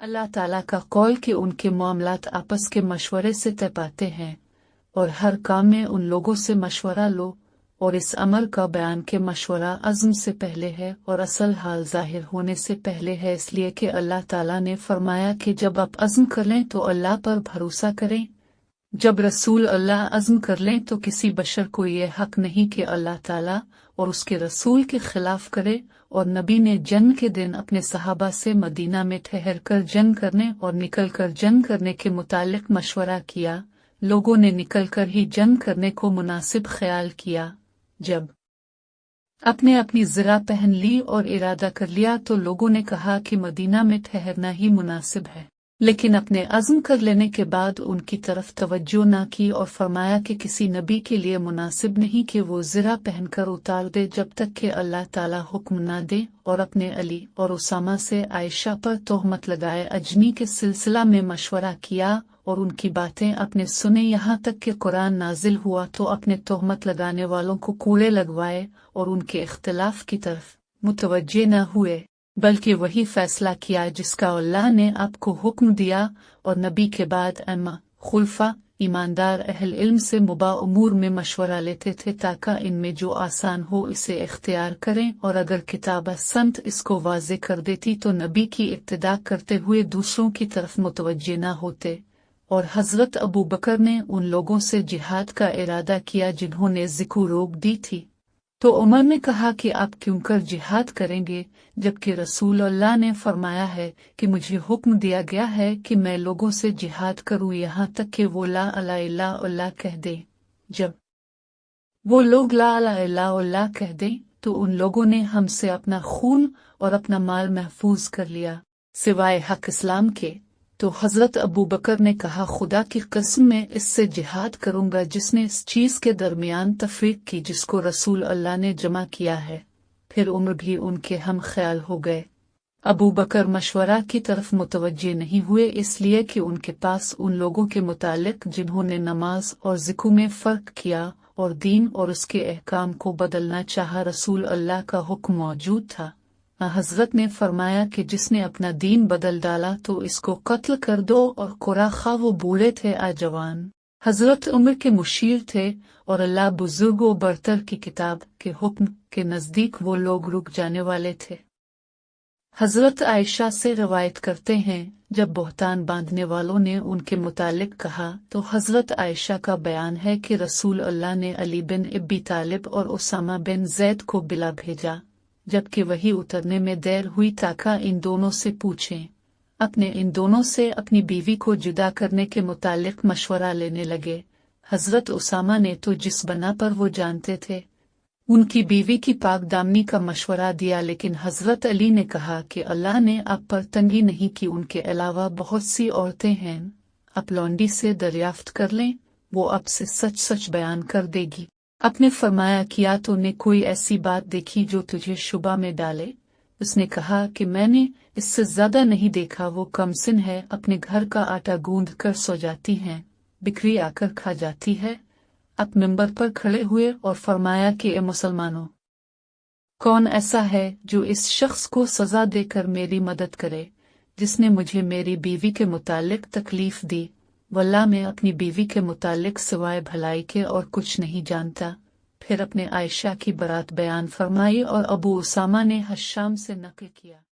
अल्लाह ताला का कौल कि उनके मामलात आपस के मशवरे से तय पाते हैं और हर काम में उन लोगों से मशवरा लो, और इस अमर का बयान के मशवरा अज़्म से पहले है और असल हाल जाहिर होने से पहले है, इसलिए कि अल्लाह ताला ने फरमाया कि जब आप अज़्म कर लें तो अल्लाह पर भरोसा करें। जब रसूल अल्लाह अज़्म कर लें तो किसी बशर को ये हक नहीं कि अल्लाह ताला और उसके रसूल के खिलाफ करे। और नबी ने जंग के दिन अपने सहाबा से मदीना में ठहर कर जंग करने और निकल कर जंग करने के मुतालिक मशवरा किया। लोगों ने निकल कर ही जंग करने को मुनासिब ख्याल किया। जब अपने अपनी ज़रा पहन ली और इरादा कर लिया तो लोगों ने कहा कि मदीना में ठहरना ही मुनासिब है, लेकिन अपने अज़्म कर लेने के बाद उनकी तरफ तवज्जो न की और फरमाया कि किसी नबी के लिए मुनासिब नहीं कि वो ज़रा पहनकर उतार दे जब तक कि अल्लाह ताला हुक्म न दे। और अपने अली और उसामा से आयशा पर तोहमत लगाए अजमी के सिलसिला में मशवरा किया और उनकी बातें अपने सुने, यहाँ तक कि कुरान नाजिल हुआ तो अपने तोहमत लगाने वालों को कूड़े लगवाए और उनके इख्तिलाफ की तरफ मुतवज्जे न हुए, बल्कि वही फैसला किया जिसका अल्लाह ने आपको हुक्म दिया। और नबी के बाद अम्मा खुलफा ईमानदार अहल इल्म से मुबा उमूर में मशवरा लेते थे ताकि इनमें जो आसान हो इसे इख्तियार करें, और अगर किताब संत इसको वाज़े कर देती तो नबी की इब्तिदा करते हुए दूसरों की तरफ मुतवज्जे न होते। और हज़रत अबू बकर ने उन लोगों से जिहाद का इरादा किया जिन्होंने ज़िक्र रोक दी थी, तो उमर ने कहा कि आप क्यों कर जिहाद करेंगे, जबकि रसूल अल्लाह ने फरमाया है कि मुझे हुक्म दिया गया है कि मैं लोगों से जिहाद करूं यहाँ तक कि वो ला इलाहा इल्लल्लाह कह दें। जब वो लोग ला इलाहा इल्लल्लाह कह दें तो उन लोगों ने हमसे अपना खून और अपना माल महफूज कर लिया सिवाय हक इस्लाम के। तो हज़रत अबू बकर ने कहा, खुदा की कसम मैं इससे जिहाद करूंगा जिसने इस चीज़ के दरमियान तफरीक की जिसको रसूल अल्लाह ने जमा किया है। फिर उम्र भी उनके हम ख्याल हो गए। अबू बकर मशवरा की तरफ मुतवज्जे नहीं हुए इसलिए कि उनके पास उन लोगों के मुतालिक जिन्होंने नमाज और ज़िक्र में फ़र्क किया और दीन और उसके अहकाम को बदलना चाहा रसूल अल्लाह का हुक्म मौजूद था। हज़रत ने फरमाया कि जिसने अपना दीन बदल डाला तो इसको कत्ल कर दो, और कुरा खा वो बूढ़े थे आ जवान। हज़रत उम्र के मुशीर थे और अल्लाह बुजुर्ग व बरतर की किताब के हुक्म के नज़दीक वो लोग रुक जाने वाले थे। हज़रत आयशा से रवायत करते हैं, जब बोहतान बांधने वालों ने उनके मुतालिक कहा तो हज़रत आयशा का बयान है कि रसूल अल्लाह ने अली बिन अबी तालिब और उसामा बिन ज़ैद को बिला भेजा, जबकि वही उतरने में देर हुई ताकि इन दोनों से पूछें। अपने इन दोनों से अपनी बीवी को जुदा करने के मुतालिक मशवरा लेने लगे। हज़रत उसामा ने तो जिस बना पर वो जानते थे उनकी बीवी की पाक दामनी का मशवरा दिया, लेकिन हज़रत अली ने कहा कि अल्लाह ने आप पर तंगी नहीं की, उनके अलावा बहुत सी औरतें हैं, आप लौंडी से दरियाफ्त कर लें, वो आपसे सच सच बयान कर देगी। आपने फरमाया, किया तो ने कोई ऐसी बात देखी जो तुझे शुबा में डाले? उसने कहा कि मैंने इससे ज्यादा नहीं देखा, वो कमसिन है, अपने घर का आटा गूंद कर सो जाती हैं, बिखरी आकर खा जाती है। आप मिंबर पर खड़े हुए और फरमाया कि ए मुसलमानों, कौन ऐसा है जो इस शख्स को सजा देकर मेरी मदद करे जिसने मुझे मेरी बीवी के मुतालिक तकलीफ दी? वल्लाह मैं अपनी बीवी के मुतालिक सिवाय भलाई के और कुछ नहीं जानता। फिर अपने आयशा की बरात बयान फरमाई और अबू उसामा ने हश्शाम से नक़ल किया।